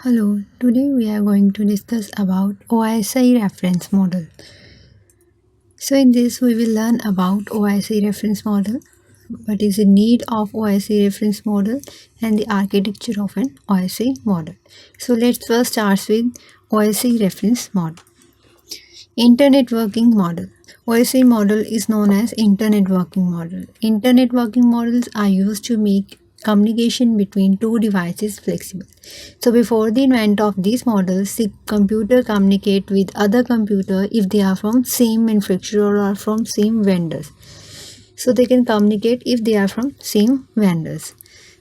Hello, today we are going to discuss about OSI reference model. So in this we will learn about OSI reference model, what is the need of OSI reference model and the architecture of an OSI model. So let's first start with OSI reference model. Internet working model. OSI model is known as internet working model. Internet working models are used to make communication between two devices flexible. So before the invent of these models, the computer communicate with other computer if they are from same manufacturer or from same vendors. So they can communicate if they are from same vendors.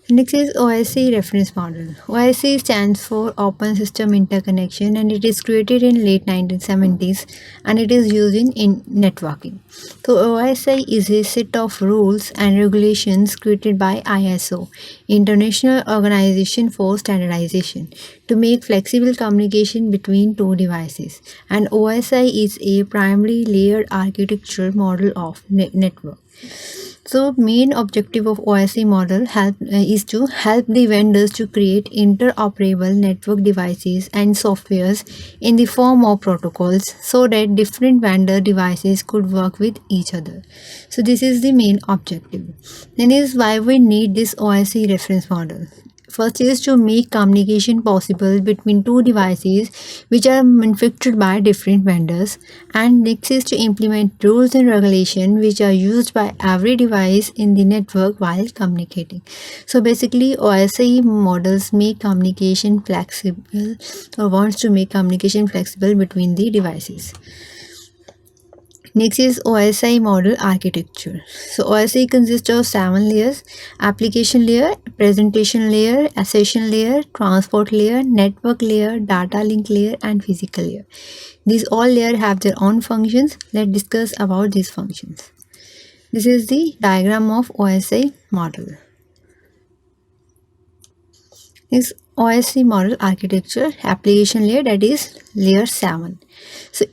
Next is OSI reference model. OSI stands for Open System Interconnection and it is created in late 1970s and it is used in networking. So OSI is a set of rules and regulations created by ISO, International Organization for Standardization, to make flexible communication between two devices. And OSI is a primary layered architectural model of network. So main objective of OSI model is to help the vendors to create interoperable network devices and softwares in the form of protocols so that different vendor devices could work with each other. So this is the main objective. Then is why we need this OSI reference model. First is to make communication possible between two devices which are manufactured by different vendors, and next is to implement rules and regulations which are used by every device in the network while communicating. So basically OSI models make communication flexible or wants to make communication flexible between the devices. Next is OSI model architecture. So OSI consists of 7 layers: application layer, presentation layer, accession layer, transport layer, network layer, data link layer, and physical layer. These all layers have their own functions. Let's discuss about these functions. This is the diagram of OSI model. Is OSI model architecture. Application layer, that is layer 7. So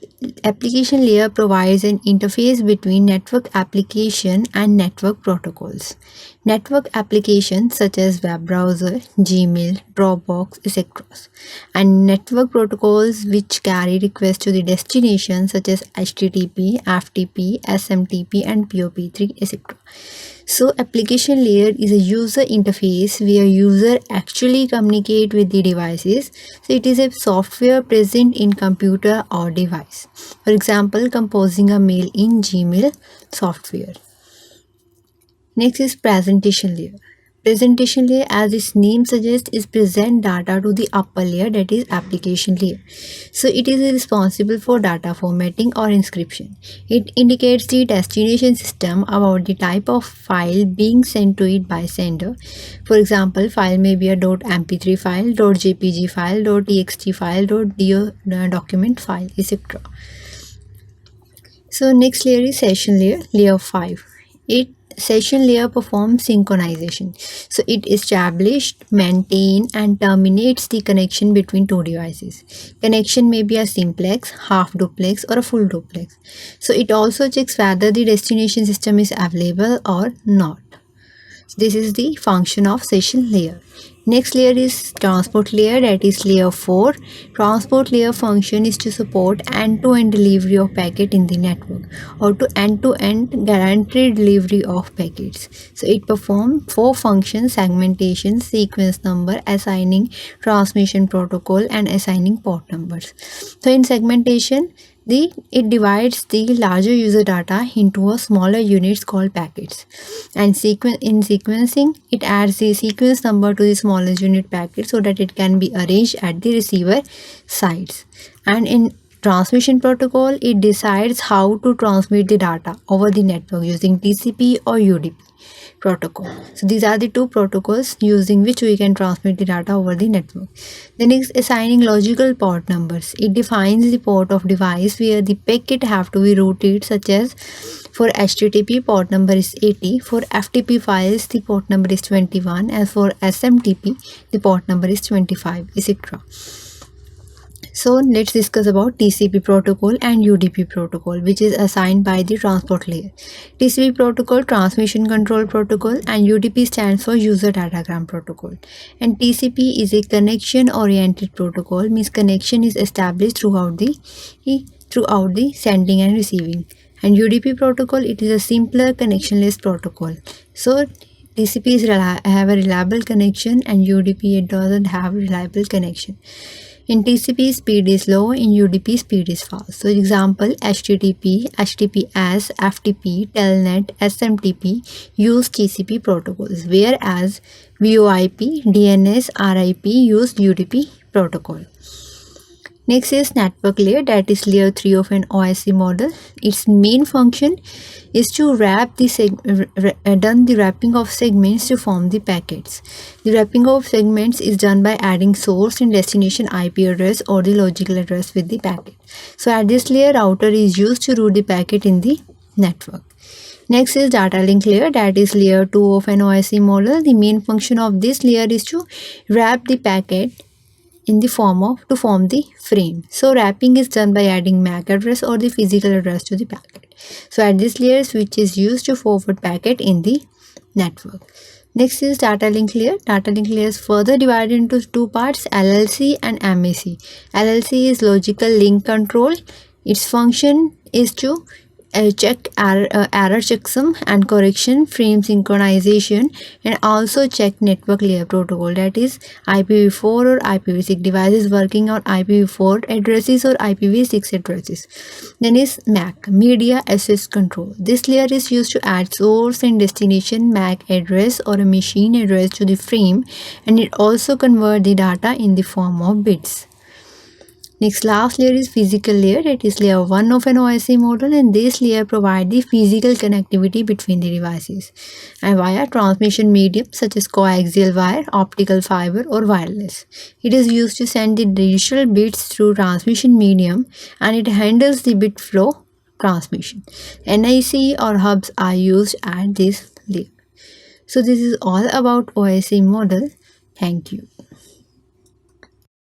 application layer provides an interface between network application and network protocols. Network applications such as web browser, Gmail, Dropbox, etc. And network protocols which carry requests to the destination such as HTTP, FTP, SMTP and POP3, etc. So application layer is a user interface where user actually communicate with the devices. So it is a software present in computer or device. For example, composing a mail in Gmail software. Next is presentation layer. Presentation layer, as its name suggests, is present data to the upper layer, that is application layer. So it is responsible for data formatting or encryption. It indicates the destination system about the type of file being sent to it by sender. For example, file may be a .mp3 file, .jpg file, .txt file, .document file, etc. So next layer is session layer, layer 5. Session layer performs synchronization. So it establishes, maintains and terminates the connection between two devices. Connection may be a simplex, half duplex or a full duplex. So it also checks whether the destination system is available or not. This is the function of session layer. Next layer is transport layer, that is layer 4. Transport layer function is to support end-to-end delivery of packet in the network or to end-to-end guaranteed delivery of packets. So it performs 4 functions: segmentation, sequence number, assigning transmission protocol and assigning port numbers. So in segmentation, it divides the larger user data into a smaller units called packets, and in sequencing it adds the sequence number to the smallest unit packet so that it can be arranged at the receiver sides. And in transmission protocol, it decides how to transmit the data over the network using TCP or UDP protocol. So these are the two protocols using which we can transmit the data over the network. Then is assigning logical port numbers. It defines the port of device where the packet have to be routed, such as for HTTP port number is 80, for FTP files the port number is 21, and for SMTP the port number is 25, etc. So let's discuss about TCP protocol and UDP protocol, which is assigned by the transport layer. TCP protocol, transmission control protocol, and UDP stands for user datagram protocol. And TCP is a connection oriented protocol, means connection is established throughout the sending and receiving. And UDP protocol, it is a simpler connectionless protocol. So TCP have a reliable connection, and UDP it doesn't have a reliable connection. In TCP, speed is low. In UDP, speed is fast. So, example: HTTP, HTTPS, FTP, Telnet, SMTP use TCP protocols, whereas VoIP, DNS, RIP use UDP protocol. Next is network layer, that is layer 3 of an OSI model. Its main function is to done the wrapping of segments to form the packets. The wrapping of segments is done by adding source and destination IP address or the logical address with the packet. So at this layer, router is used to route the packet in the network. Next is data link layer, that is layer 2 of an OSI model. The main function of this layer is to wrap the packet in the form the frame. So wrapping is done by adding MAC address or the physical address to the packet. So at this layer, switch is used to forward packet in the network. Next is data link layer. Data link layer is further divided into two parts, LLC and MAC. LLC is logical link control. Its function is to check error checksum and correction, frame synchronization, and also check network layer protocol, that is IPv4 or IPv6 devices working on IPv4 addresses or IPv6 addresses. Then is MAC, media access control. This layer is used to add source and destination MAC address or a machine address to the frame, and it also convert the data in the form of bits. Next, last layer is physical layer. It is layer 1 of an OSI model, and this layer provides the physical connectivity between the devices and via transmission medium such as coaxial wire, optical fiber, or wireless. It is used to send the digital bits through transmission medium, and it handles the bit flow transmission. NIC or hubs are used at this layer. So this is all about OSI model. Thank you.